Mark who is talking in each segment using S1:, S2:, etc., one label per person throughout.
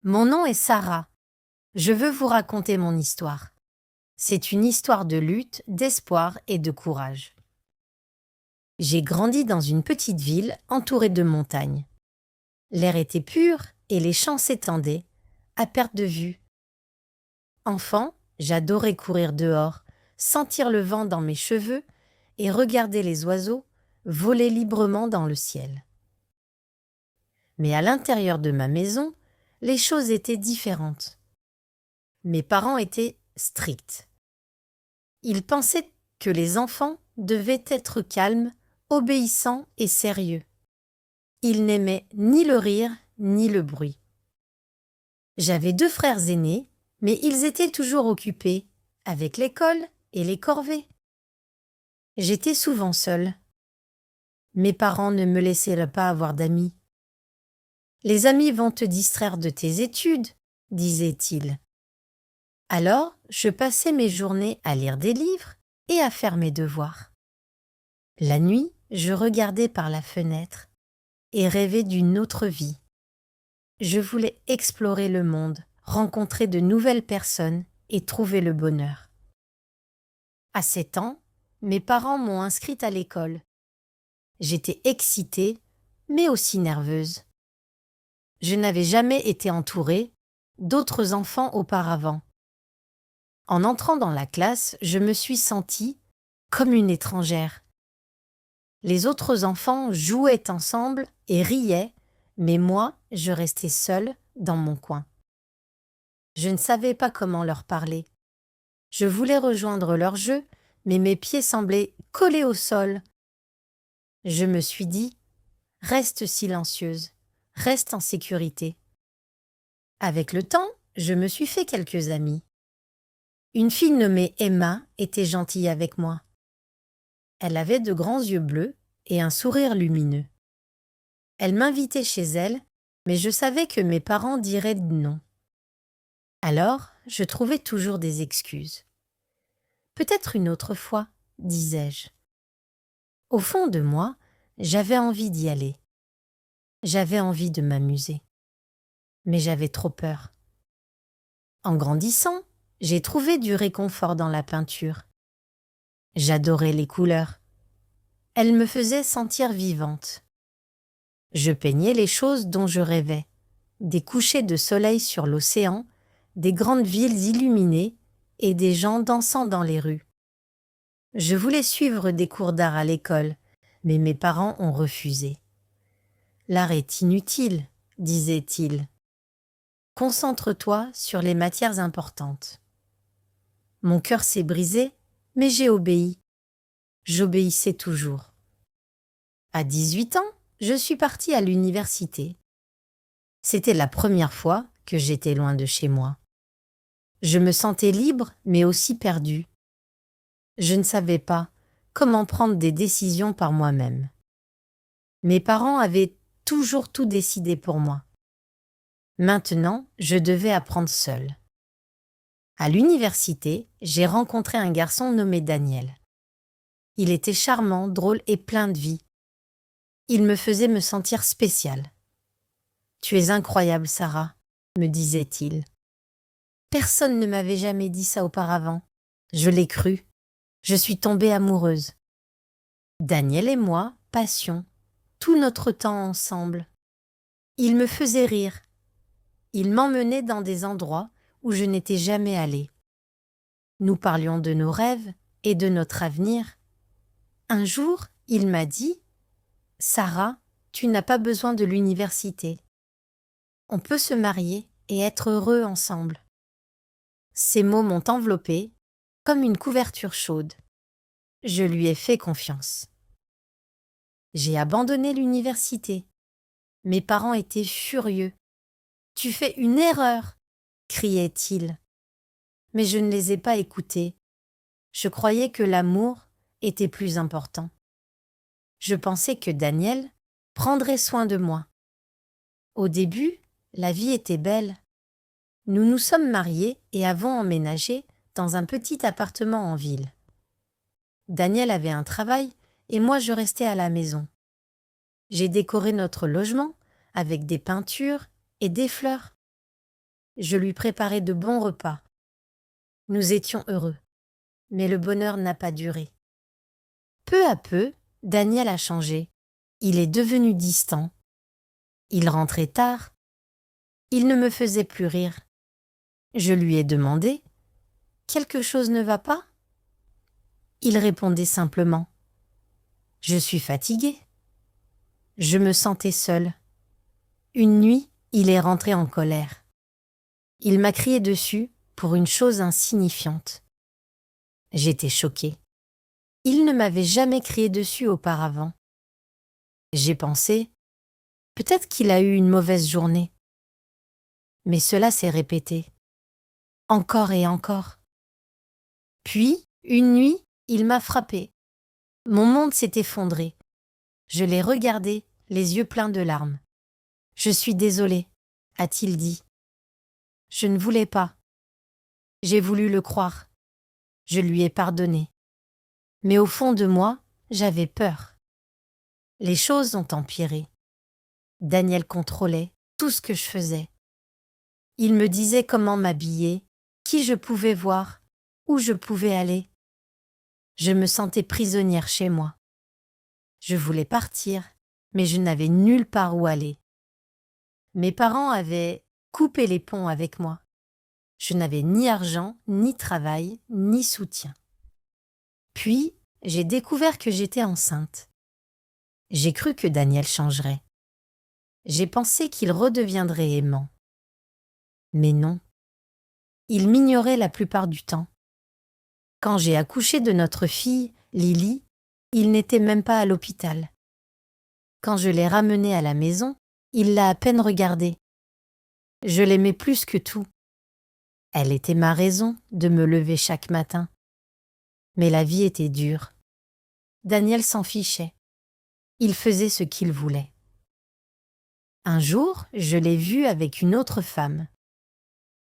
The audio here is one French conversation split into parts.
S1: Mon nom est Sarah. Je veux vous raconter mon histoire. C'est une histoire de lutte, d'espoir et de courage. J'ai grandi dans une petite ville entourée de montagnes. L'air était pur et les champs s'étendaient, à perte de vue. Enfant, j'adorais courir dehors, sentir le vent dans mes cheveux et regarder les oiseaux voler librement dans le ciel. Mais à l'intérieur de ma maison, les choses étaient différentes. Mes parents étaient stricts. Ils pensaient que les enfants devaient être calmes, obéissants et sérieux. Ils n'aimaient ni le rire ni le bruit. J'avais 2 frères aînés, mais ils étaient toujours occupés avec l'école et les corvées. J'étais souvent seule. Mes parents ne me laissaient pas avoir d'amis. Les amis vont te distraire de tes études, disaient-ils. Alors, je passais mes journées à lire des livres et à faire mes devoirs. La nuit, je regardais par la fenêtre et rêvais d'une autre vie. Je voulais explorer le monde, rencontrer de nouvelles personnes et trouver le bonheur. À 7 ans, mes parents m'ont inscrite à l'école. J'étais excitée, mais aussi nerveuse. Je n'avais jamais été entourée d'autres enfants auparavant. En entrant dans la classe, je me suis sentie comme une étrangère. Les autres enfants jouaient ensemble et riaient, mais moi, je restais seule dans mon coin. Je ne savais pas comment leur parler. Je voulais rejoindre leur jeu, mais mes pieds semblaient collés au sol. Je me suis dit, reste silencieuse, reste en sécurité. Avec le temps, je me suis fait quelques amis. Une fille nommée Emma était gentille avec moi. Elle avait de grands yeux bleus et un sourire lumineux. Elle m'invitait chez elle, mais je savais que mes parents diraient non. Alors, je trouvais toujours des excuses. Peut-être une autre fois, disais-je. Au fond de moi, j'avais envie d'y aller. J'avais envie de m'amuser. Mais j'avais trop peur. En grandissant, j'ai trouvé du réconfort dans la peinture. J'adorais les couleurs. Elles me faisaient sentir vivante. Je peignais les choses dont je rêvais. Des couchers de soleil sur l'océan, des grandes villes illuminées et des gens dansant dans les rues. Je voulais suivre des cours d'art à l'école, mais mes parents ont refusé. L'art est inutile, disaient-ils. Concentre-toi sur les matières importantes. Mon cœur s'est brisé, mais j'ai obéi. J'obéissais toujours. À 18 ans, je suis partie à l'université. C'était la première fois que j'étais loin de chez moi. Je me sentais libre, mais aussi perdue. Je ne savais pas comment prendre des décisions par moi-même. Mes parents avaient toujours tout décidé pour moi. Maintenant, je devais apprendre seule. À l'université, j'ai rencontré un garçon nommé Daniel. Il était charmant, drôle et plein de vie. Il me faisait me sentir spéciale. « Tu es incroyable, Sarah », me disait-il. Personne ne m'avait jamais dit ça auparavant. Je l'ai cru. Je suis tombée amoureuse. Daniel et moi passions tout notre temps ensemble. Il me faisait rire. Il m'emmenait dans des endroits où je n'étais jamais allée. Nous parlions de nos rêves et de notre avenir. Un jour, il m'a dit « Sarah, tu n'as pas besoin de l'université. On peut se marier et être heureux ensemble. » Ces mots m'ont enveloppée comme une couverture chaude. Je lui ai fait confiance. J'ai abandonné l'université. Mes parents étaient furieux. « Tu fais une erreur !» criaient-ils. Mais je ne les ai pas écoutés. Je croyais que l'amour était plus important. Je pensais que Daniel prendrait soin de moi. Au début, la vie était belle. Nous nous sommes mariés et avons emménagé dans un petit appartement en ville. Daniel avait un travail et moi je restais à la maison. J'ai décoré notre logement avec des peintures et des fleurs. je lui préparais de bons repas. Nous étions heureux, mais le bonheur n'a pas duré. Peu à peu, Daniel a changé. Il est devenu distant. Il rentrait tard. Il ne me faisait plus rire. Je lui ai demandé « Quelque chose ne va pas ?» Il répondait simplement « Je suis fatigué ». Je me sentais seule. Une nuit, il est rentré en colère. Il m'a crié dessus pour une chose insignifiante. J'étais choquée. Il ne m'avait jamais crié dessus auparavant. J'ai pensé, peut-être qu'il a eu une mauvaise journée. Mais cela s'est répété, encore et encore. Puis, une nuit, il m'a frappée. Mon monde s'est effondré. Je l'ai regardé, les yeux pleins de larmes. « Je suis désolée », a-t-il dit. Je ne voulais pas. J'ai voulu le croire. Je lui ai pardonné. Mais au fond de moi, j'avais peur. Les choses ont empiré. Daniel contrôlait tout ce que je faisais. Il me disait comment m'habiller, qui je pouvais voir, où je pouvais aller. Je me sentais prisonnière chez moi. Je voulais partir, mais je n'avais nulle part où aller. Mes parents avaient coupé les ponts avec moi. Je n'avais ni argent, ni travail, ni soutien. Puis, j'ai découvert que j'étais enceinte. J'ai cru que Daniel changerait. J'ai pensé qu'il redeviendrait aimant. Mais non. Il m'ignorait la plupart du temps. Quand j'ai accouché de notre fille, Lily, il n'était même pas à l'hôpital. Quand je l'ai ramenée à la maison, il l'a à peine regardée. Je l'aimais plus que tout. Elle était ma raison de me lever chaque matin. Mais la vie était dure. Daniel s'en fichait. Il faisait ce qu'il voulait. Un jour, je l'ai vu avec une autre femme.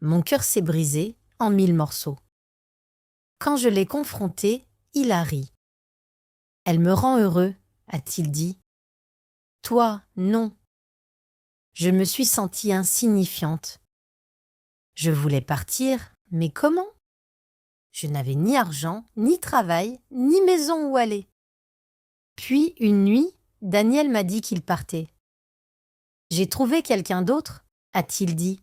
S1: Mon cœur s'est brisé en 1000 morceaux. Quand je l'ai confronté, il a ri. « Elle me rend heureux », a-t-il dit. « Toi, non. » Je me suis sentie insignifiante. Je voulais partir, mais comment? Je n'avais ni argent, ni travail, ni maison où aller. Puis, une nuit, Daniel m'a dit qu'il partait. « J'ai trouvé quelqu'un d'autre », a-t-il dit.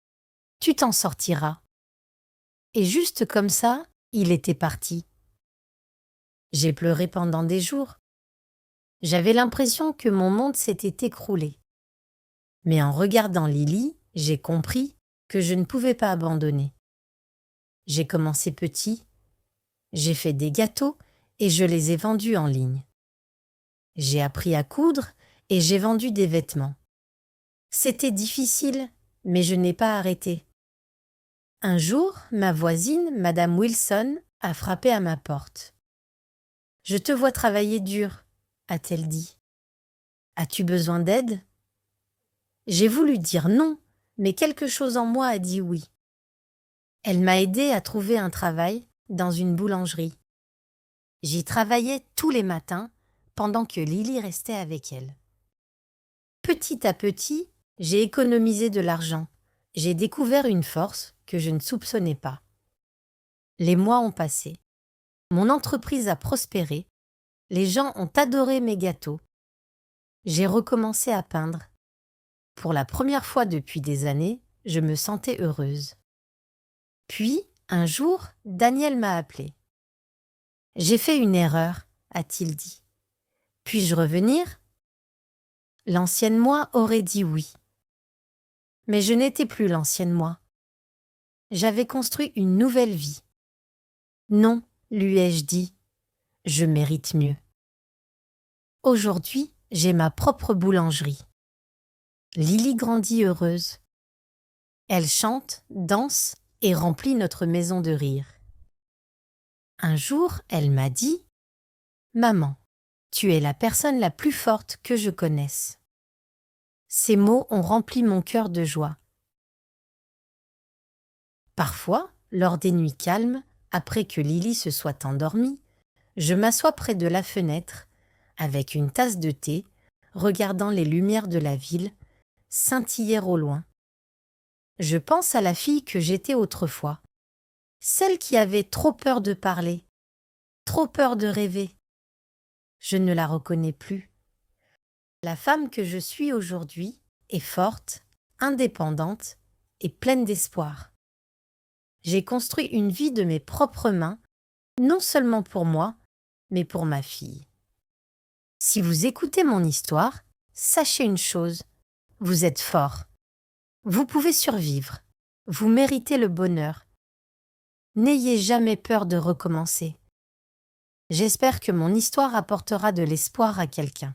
S1: « Tu t'en sortiras. » Et juste comme ça, il était parti. J'ai pleuré pendant des jours. J'avais l'impression que mon monde s'était écroulé. Mais en regardant Lily, j'ai compris que je ne pouvais pas abandonner. J'ai commencé petit, j'ai fait des gâteaux et je les ai vendus en ligne. J'ai appris à coudre et j'ai vendu des vêtements. C'était difficile, mais je n'ai pas arrêté. Un jour, ma voisine, Madame Wilson, a frappé à ma porte. « Je te vois travailler dur », a-t-elle dit. « As-tu besoin d'aide ?» J'ai voulu dire non, mais quelque chose en moi a dit oui. Elle m'a aidé à trouver un travail dans une boulangerie. J'y travaillais tous les matins pendant que Lily restait avec elle. Petit à petit, j'ai économisé de l'argent. J'ai découvert une force que je ne soupçonnais pas. Les mois ont passé. Mon entreprise a prospéré. Les gens ont adoré mes gâteaux. J'ai recommencé à peindre. Pour la première fois depuis des années, je me sentais heureuse. Puis, un jour, Daniel m'a appelée. « J'ai fait une erreur », a-t-il dit. « Puis-je revenir ?» L'ancienne moi aurait dit oui. Mais je n'étais plus l'ancienne moi. J'avais construit une nouvelle vie. Non, lui ai-je dit, je mérite mieux. Aujourd'hui, j'ai ma propre boulangerie. Lily grandit heureuse. Elle chante, danse et remplit notre maison de rire. Un jour, elle m'a dit « Maman, tu es la personne la plus forte que je connaisse. » Ces mots ont rempli mon cœur de joie. Parfois, lors des nuits calmes, après que Lily se soit endormie, je m'assois près de la fenêtre, avec une tasse de thé, regardant les lumières de la ville scintiller au loin. Je pense à la fille que j'étais autrefois, celle qui avait trop peur de parler, trop peur de rêver. Je ne la reconnais plus. La femme que je suis aujourd'hui est forte, indépendante et pleine d'espoir. J'ai construit une vie de mes propres mains, non seulement pour moi, mais pour ma fille. Si vous écoutez mon histoire, sachez une chose, vous êtes fort. Vous pouvez survivre. Vous méritez le bonheur. N'ayez jamais peur de recommencer. J'espère que mon histoire apportera de l'espoir à quelqu'un.